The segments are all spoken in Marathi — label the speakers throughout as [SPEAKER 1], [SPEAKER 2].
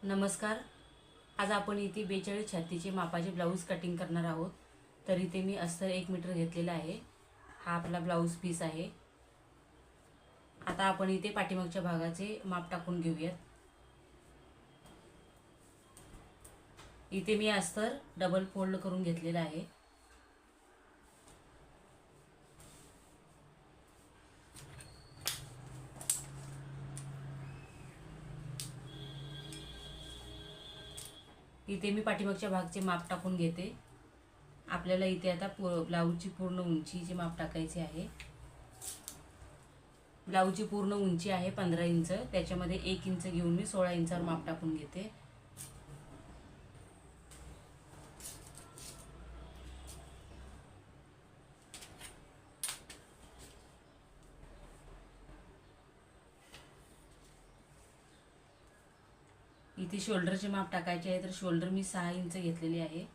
[SPEAKER 1] नमस्कार. आज आपण इथे 42 छातीचे मापाचे ब्लाऊज कटिंग करणार आहोत. तर इथे मी अस्तर 1 मीटर घेतलेला आहे. हा आपला ब्लाऊज पीस आहे. आता आपण इथे पाठीमागच्या भागाचे माप टाकून घेऊयात. इथे मी अस्तर डबल फोल्ड करून घेतलेला आहे. इथे मी पाठीमागच्या भागाचे माप टाकून घेते. आपल्याला इथे आता ब्लाऊजची पूर्ण उंचीचे माप टाकायचे आहे. ब्लाऊजची पूर्ण उंची आहे 15 इंच. त्याच्यामध्ये 1 इंच घेऊन मी 16 इंचावर माप टाकून घेते. इथे शोल्डरचे माप टाकायचे आहे. तर शोल्डर मी 6 इंच घेतलेले आहे.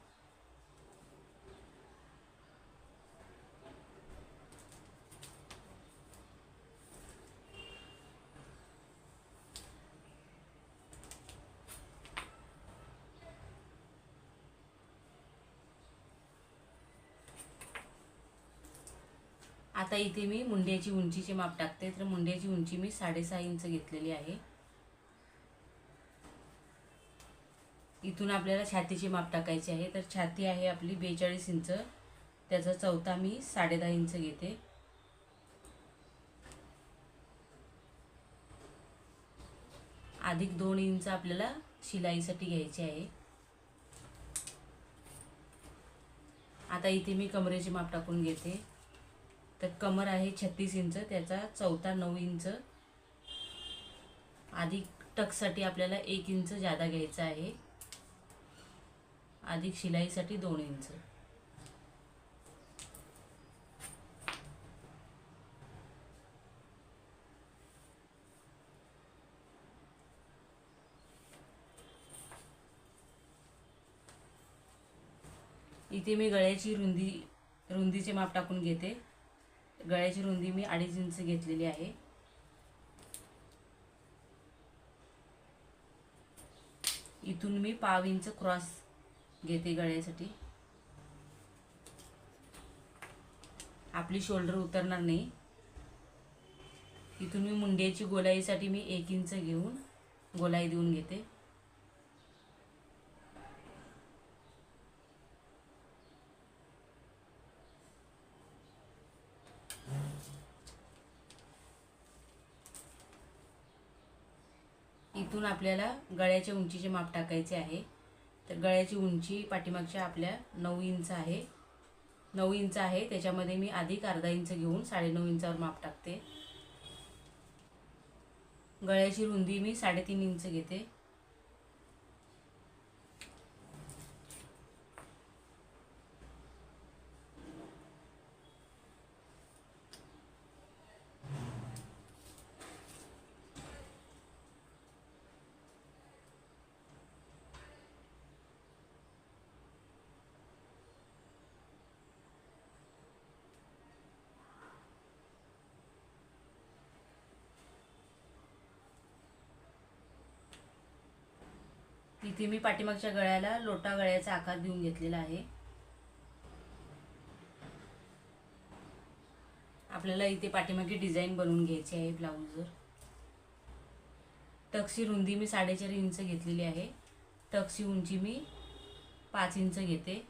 [SPEAKER 1] आता इथे मी मुंड्याची उंचीचे माप टाकते. तर मुंड्याची उंची मी 6.5 इंच घेतलेली आहे. इथून आपल्याला छातीचे माप टाकायचे आहे. तर छाती आहे आपली 42 इंच. त्याचा चौथा मी 10.5 इंच घेते. अधिक 2 इंच आपल्याला शिलाईसाठी घ्यायचे आहे. आता इथे मी कमरेचे माप टाकून घेते. तर कमर आहे 36 इंच. त्याचा चौथा 9 इंच. अधिक टक्ससाठी आपल्याला 1 इंच जादा घ्यायचा आहे. अधिक शिलाईसाठी 2 इंच. इथे मी गळ्याची रुंदीचे माप टाकून घेते. गळ्याची रुंदी मी 2.5 इंच घेतलेली आहे. इथून मी पाव इंच क्रॉस घेते गळ्यासाठी. आपली शोल्डर उतरणार नाही. इथून मी मुंड्याची गोलाईसाठी मी 1 इंच घेऊन गोलाई देऊन घेते. इथून आपल्याला गळ्याच्या उंचीचे माप टाकायचे आहे. तर गळ्याची उंची पाठीमागच्या आपल्या 9 इंच आहे. 9 इंच आहे. त्याच्यामध्ये मी अधिक अर्धा इंच घेऊन 9.5 इंचावर माप टाकते. गळ्याची रुंदी मी 3.5 इंच घेते. इथे मी पाठीमागच्या गळ्याला लोटा गळ्याचा आकार देऊन घेतलेला आहे. आपल्याला इथे पाठीमागे डिझाईन बनवून घ्यायची आहे ब्लाऊजवर. टक्सची रुंदी मी 4.5 इंच घेतलेली आहे. टक्सची उंची मी 5 इंच घेते.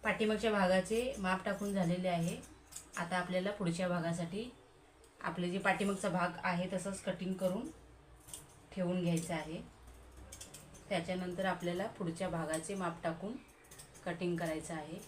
[SPEAKER 1] पाठीमागच्या भागाचे माप टाकून झालेले आहे. आता आपल्याला पुढच्या भागासाठी आपले जे पाठीमागचा भाग आहे तसंच कटिंग करून ठेवून घ्यायचं आहे. त्याच्यानंतर आपल्याला पुढच्या भागाचे माप टाकून कटिंग करायचं आहे.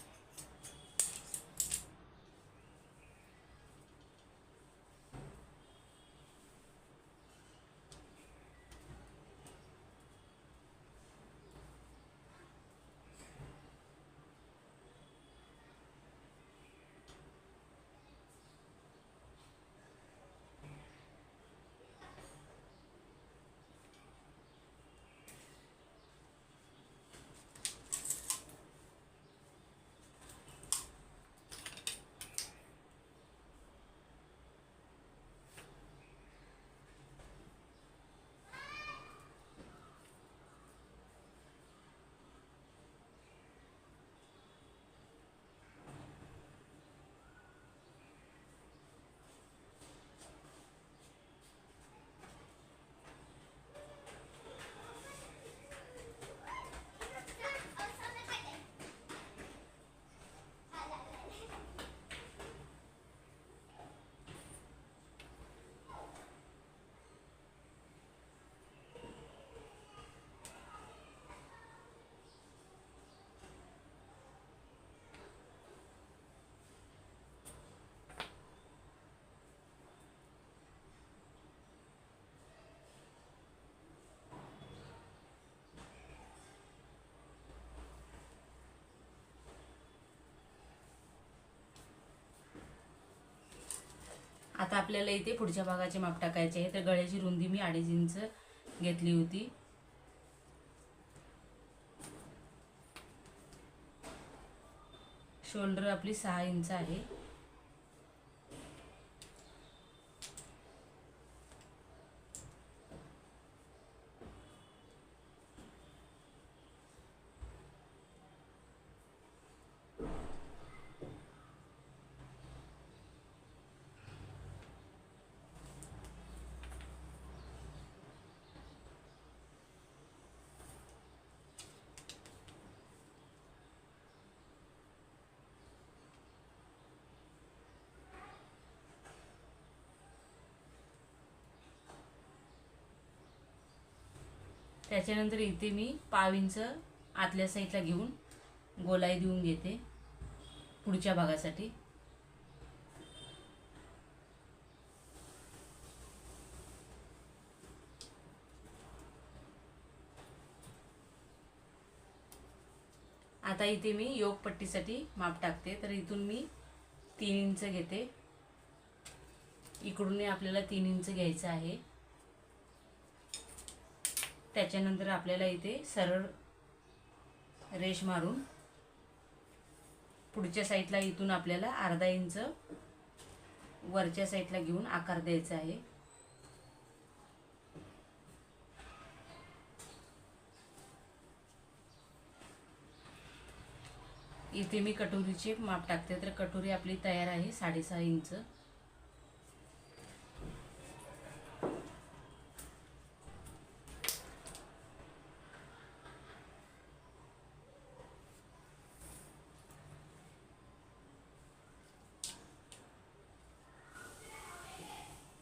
[SPEAKER 1] आता आपल्याला इथे पुढच्या भागाचे माप टाकायचे आहे. तर गळ्याची रुंदी मी 2.5 इंच घेतली होती. शोल्डर आपली 6 इंच आहे. त्याच्यानंतर इथे मी पाव इंच आतल्या साईडला घेऊन गोलाई देऊन घेते पुढच्या भागासाठी. आता इथे मी योग पट्टीसाठी माप टाकते. तर इथून मी 3 इंच घेते. इकडून आपल्याला 3 इंच घ्यायचं आहे. त्याच्यानंतर आपल्याला इथे सरळ रेष मारून पुढच्या साईडला इथून आपल्याला अर्धा इंच वरच्या साईडला घेऊन आकार द्यायचा आहे. इथे मी कटोरीचे माप टाकते. तर कटोरी आपली तयार आहे 6.5 इंच.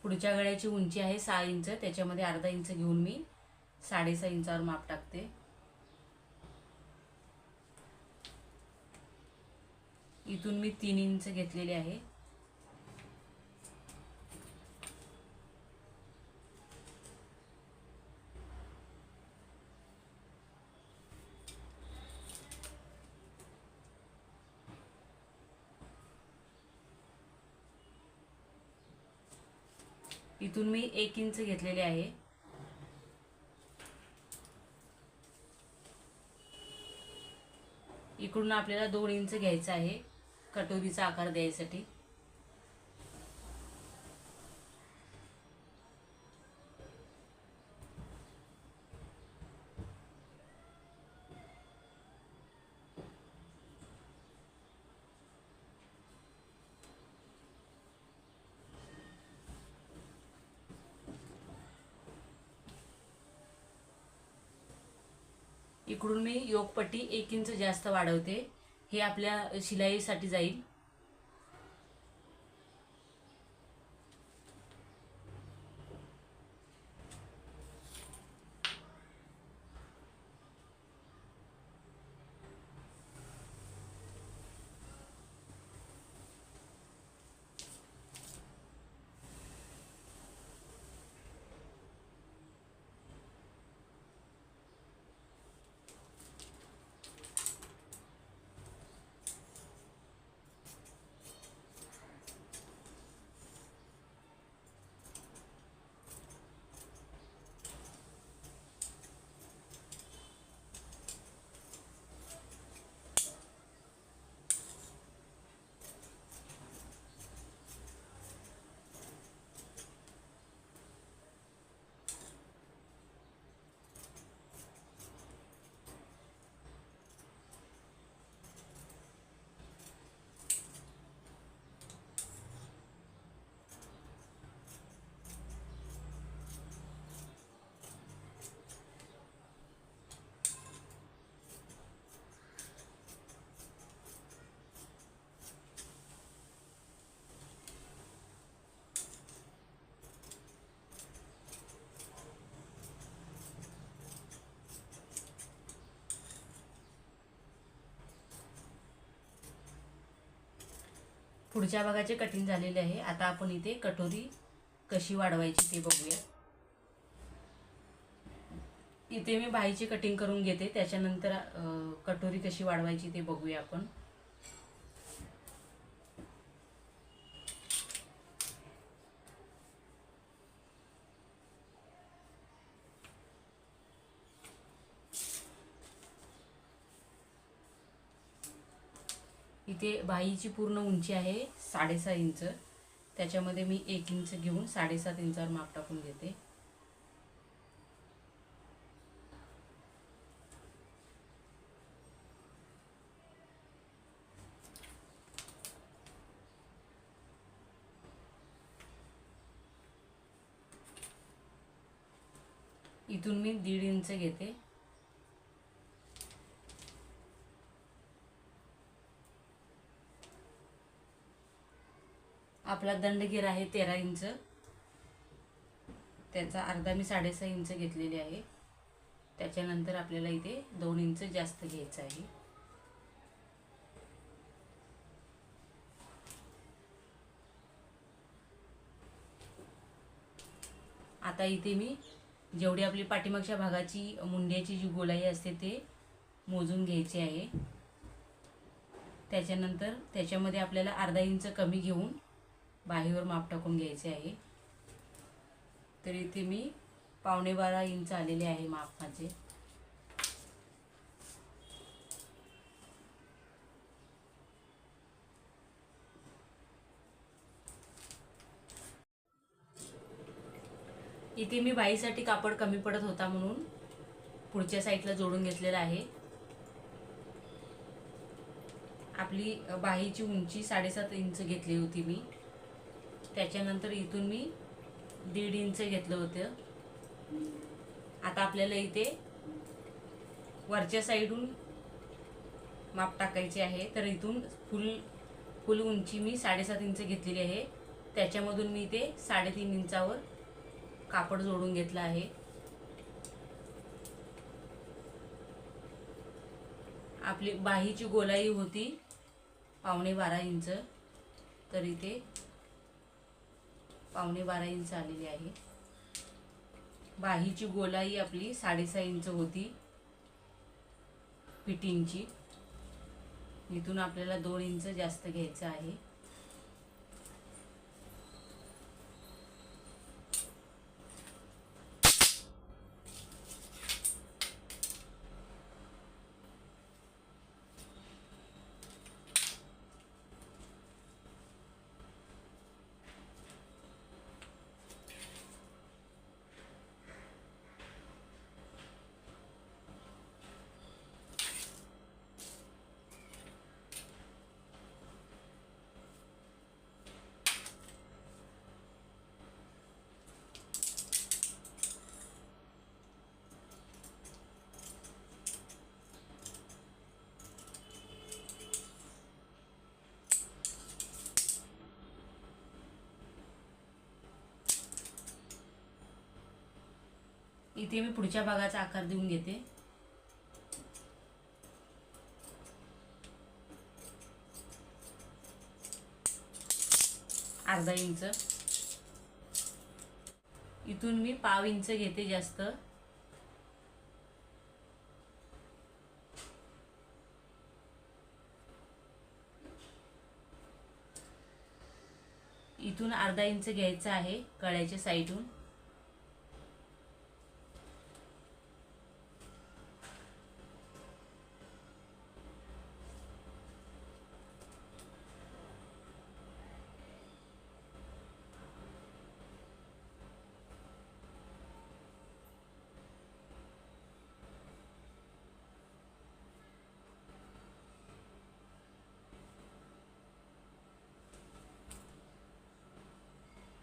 [SPEAKER 1] पुढच्या गळ्याची उंची आहे 6 इंच. त्याच्यामध्ये अर्धा इंच घेऊन मी 6.5 इंचावर माप टाकते. इथून मी 3 इंच घेतलेले आहे. इथून मी 1 इंच घेतलेले आहे. इकडून आपल्याला 2 इंच घ्यायचं आहे कटोरीचा आकार द्यायसाठी. इकडून मी योगपट्टी 1 इंच जास्त वाढवते. हे आपल्या शिलाईसाठी जाईल. पुढच्या भागाचे कटिंग झालेले आहे. आता आपण इथे कटोरी कशी वाढवायची ते बघूया. इथे मी बाहीची कटिंग करून घेते. त्याच्यानंतर कटोरी कशी वाढवायची ते बघूया आपण. इथे बाहीची पूर्ण उंची आहे 6.5 इंच, त्याच्यामध्ये मी 1 इंच घेऊन 7.5 इंचावर माप टाकून घेते. इथून मी 1.5 इंच घेते. आपला दंडगीर आहे 13 इंच, त्याचा अर्धा मी 6.5 इंच घेतलेली आहे. त्याच्यानंतर आपल्याला इथे 2 इंच जास्त घ्यायचं आहे. आता इथे मी जेवढी आपली पाठीमागच्या भागाची मुंड्याची जी गोलाई असते ते मोजून घ्यायची आहे. त्याच्यानंतर त्याच्यामध्ये आपल्याला अर्धा इंच कमी घेऊन बाहीवर माप टाकून घ्यायचे आहे. तर इथे मी 12.25 इंच आलेले आहे माप माझे. इथे मी बाहीसाठी कापड कमी पडत होता म्हणून पुढच्या साईडला जोडून घेतलेला आहे. आपली बाहीची उंची 7.5 इंच घेतली होती मी. त्याच्यानंतर इथून मी 1.5 इंच घेतलं होतं. आता आपल्याला इथे वरच्या साईडून माप टाकायचे आहे. तर इथून फुल उंची मी 7.5 इंच घेतलेली आहे. त्याच्यामधून मी इथे 3.5 इंचावर कापड जोडून घेतलं आहे. आपली बाहीची गोलाई होती 12.25 इंच, तर इथे 12.25 इंच आलेली आहे. बाहीची गोलाई आपली 6.5 इंच होती फिटिंगची. इथून आपल्याला 2 इंच जास्त घ्यायचं आहे. इथे मी पुढच्या भागाचा आकार देऊन घेते. अर्धा इंच. इथून मी 1/2 इंच घेते जास्त. इथून अर्धा इंच घ्यायचं आहे गळ्याच्या साईडून.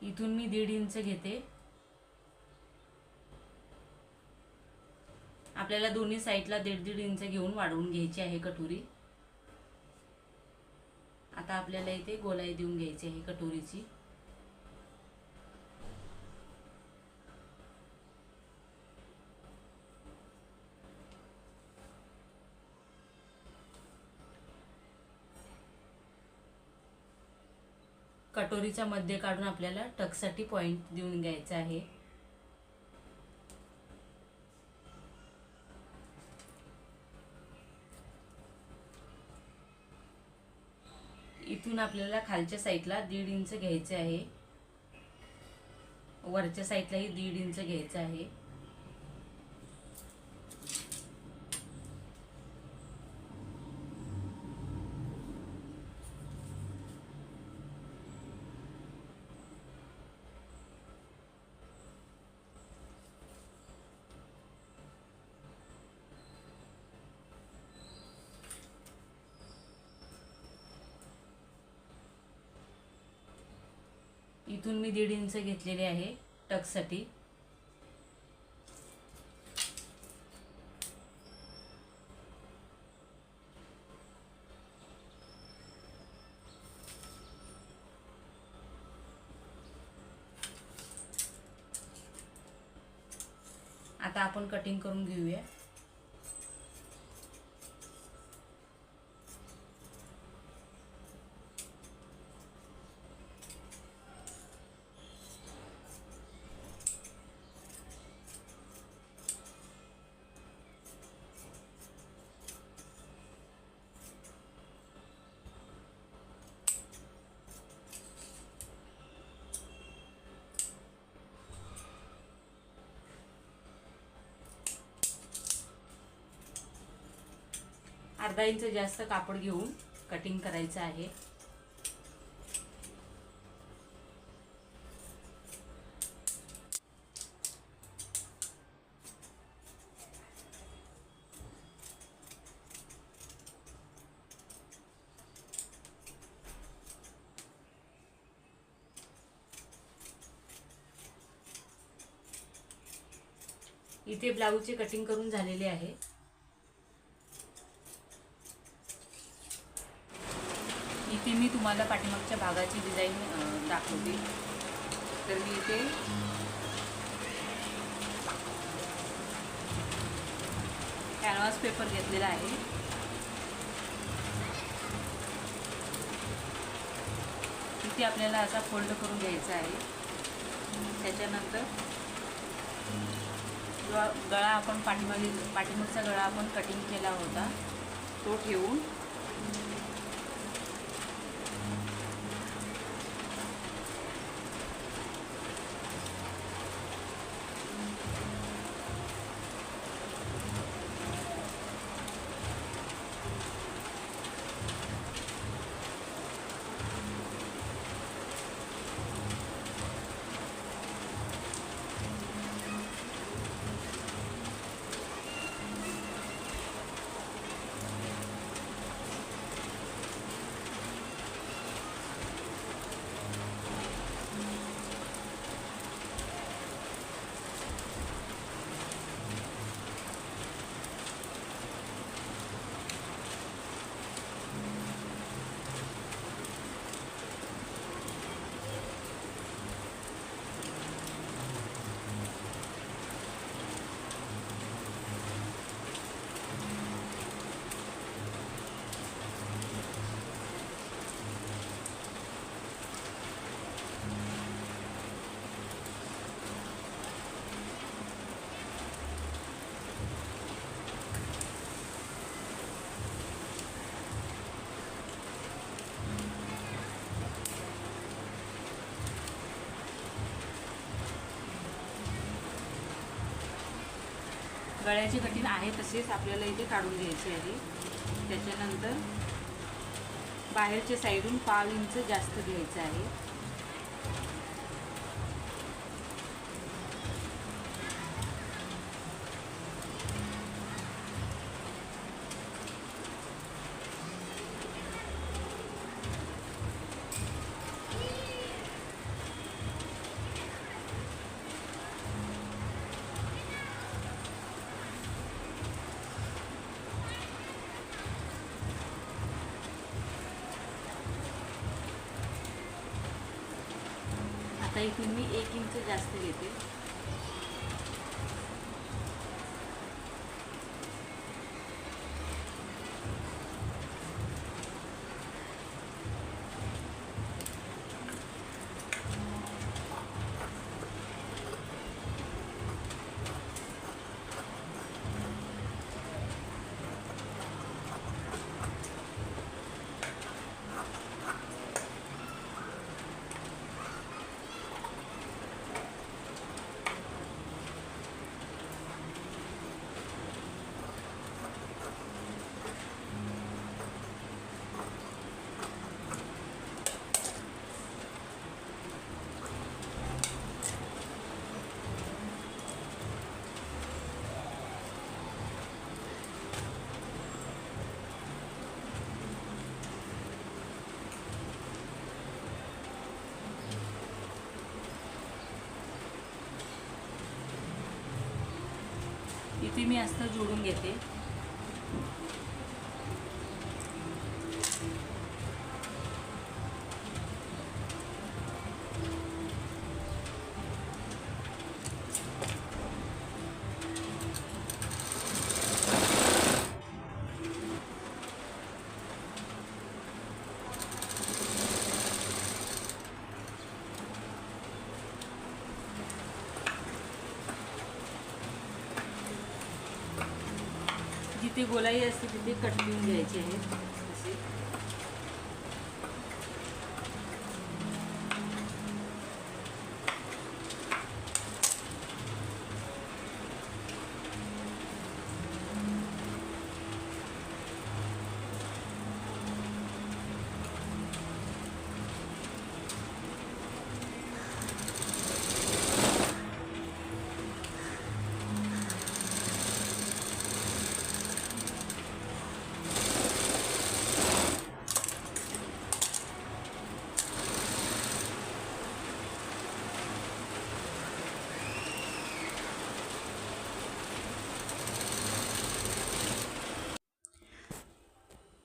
[SPEAKER 1] इथून मी 1.5 इंच घेते. आपल्याला दोन्ही साईडला 1.5 इंच घेऊन वाढवून घ्यायची आहे कटोरी. आता आपल्याला इथे गोलाई देऊन घ्यायची आहे कटोरीची. कटोरीचा मध्य काढून आपल्याला टक्ससाठी पॉइंट देऊन घ्यायचा आहे. इथून आपल्याला खालच्या साईडला 1.5 इंच घ्यायचे आहे. वरच्या साईडलाही 1.5 इंच घ्यायचं आहे. इथून मी 1.5 इंच घेतलेले आहे टक्ससाठी. आता आपण कटिंग करून घेऊया. अर्धा इंच जास्त कापड घेऊन कटिंग करायचं आहे. इथे ब्लाऊजचे कटिंग करून झालेले आहे. इथे मी तुम्हाला पाठीमागच्या भागाची डिझाईन दाखवते. तर मी इथे कॅनव्हास पेपर घेतलेला आहे. इथे आपल्याला असा फोल्ड करून घ्यायचा आहे. त्याच्यानंतर जो गळा आपण पाठीमागचा गळा आपण कटिंग केला होता तो ठेवून गळ्याची कटिंग आहे तसेच आपल्याला इथे काढून घ्यायची आहे. त्याच्यानंतर बाहेरच्या साईडून 5 इंच जास्त घ्यायचं आहे. आता इथून मी 1 इंच जास्त घेते. मी अस्तर जोडून घेते. जिथे गोलाई असते तिथे कट देऊन घ्यायचे आहेत असे.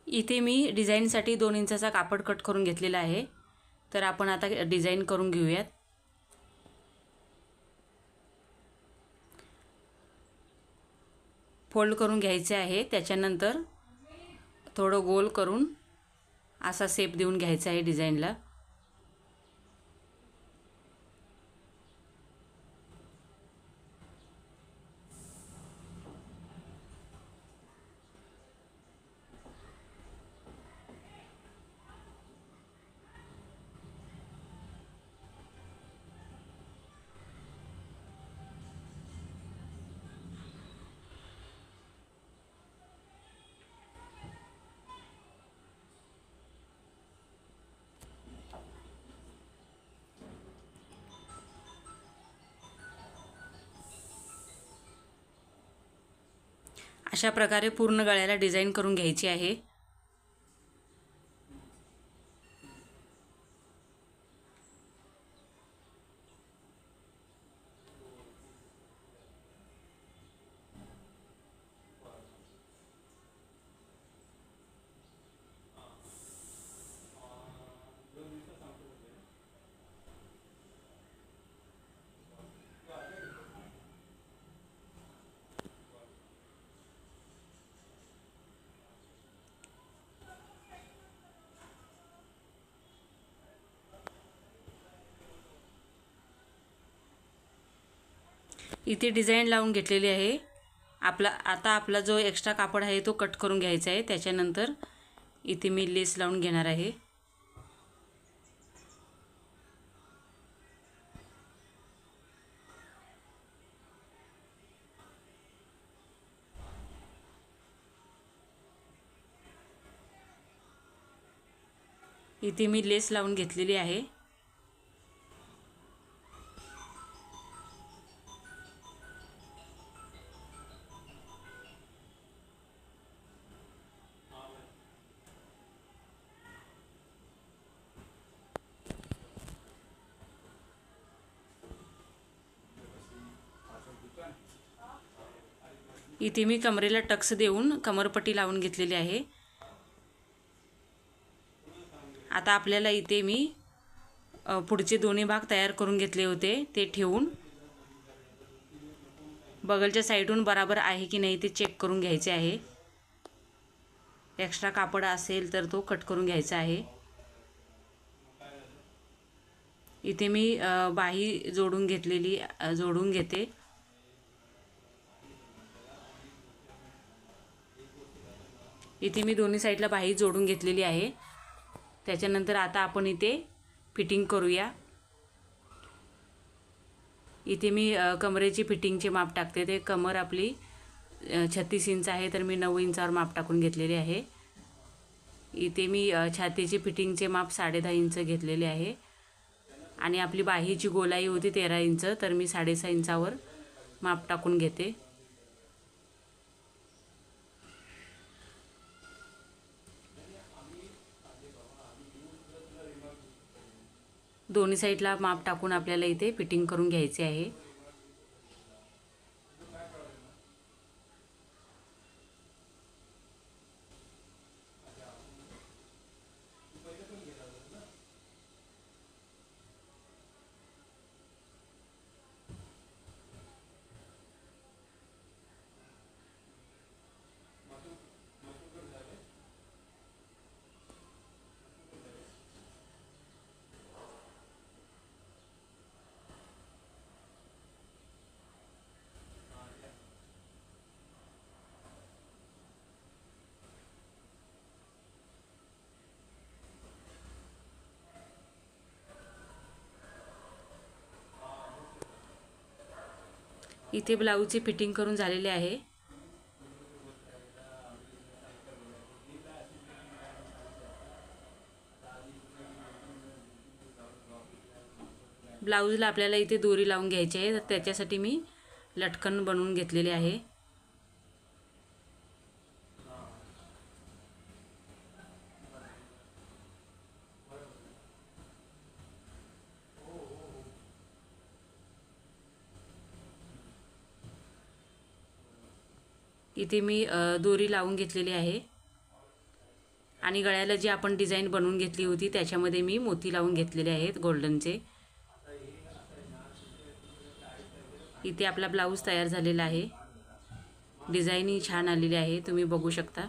[SPEAKER 1] इथे मी डिझाईनसाठी 2 इंचाचा कापड कट करून घेतलेला आहे. तर आपण आता डिझाईन करून घेऊयात. फोल्ड करून घ्यायचे आहे. त्याच्यानंतर थोडं गोल करून असा शेप देऊन घ्यायचा आहे डिझाईनला. अशा प्रकारे पूर्ण गळ्याला डिझाईन करून घ्यायची आहे. इथे डिझाईन लावून घेतलेली आहे. आता आपला जो एक्स्ट्रा कापड आहे तो कट करून घ्यायचा आहे. त्याच्यानंतर इथे मी लेस लावून घेणार आहे. इथे मी लेस लावून घेतलेली आहे. इथे मी कमरेला टक्स देऊन कमरपट्टी लावून घेतलेली आहे. आता आपल्याला इथे मी पुढचे दोन्ही भाग तयार करून घेतले होते ते ठेवून बगलच्या साईडून बराबर आहे की नाही ते चेक करून घ्यायचे आहे. एक्स्ट्रा कापड असेल तर तो कट करून घ्यायचा आहे. इथे मी बाही जोडून घेते. इथे मी दोन्ही साईडला बाही जोडून घेतलेली आहे. त्याच्यानंतर आता आपण इथे फिटिंग करूया. इथे मी कमरेची फिटिंगचे माप टाकते. ते कमर आपली 36 इंच आहे तर मी 9 इंचावर माप टाकून घेतलेले आहे. इथे मी छातीची फिटिंगचे माप 10.5 इंच घेतलेले आहे आणि आपली बाहीची गोलाई होती 13 इंच तर मी 6.5 इंचावर माप टाकून घेते. दोन्ही साईडला माप टाकून आपल्याला इथे फिटिंग करून घ्यायचे आहे. इथे ब्लाऊजची फिटिंग करून झालेली आहे. ब्लाऊजला आपल्याला इथे दोरी लावून घ्यायची आहे, तर त्याच्यासाठी मी लटकन बनवून घेतलेले आहे. इथे मी दोरी लावून घेतलेली आहे आणि गळ्याला जी आपण डिझाईन बनवून घेतली होती त्याच्यामध्ये मी मोती लावून घेतलेले आहेत गोल्डनचे. इथे आपला ब्लाऊज तयार झालेला आहे. डिझाईनही छान आलेली आहे, तुम्ही बघू शकता.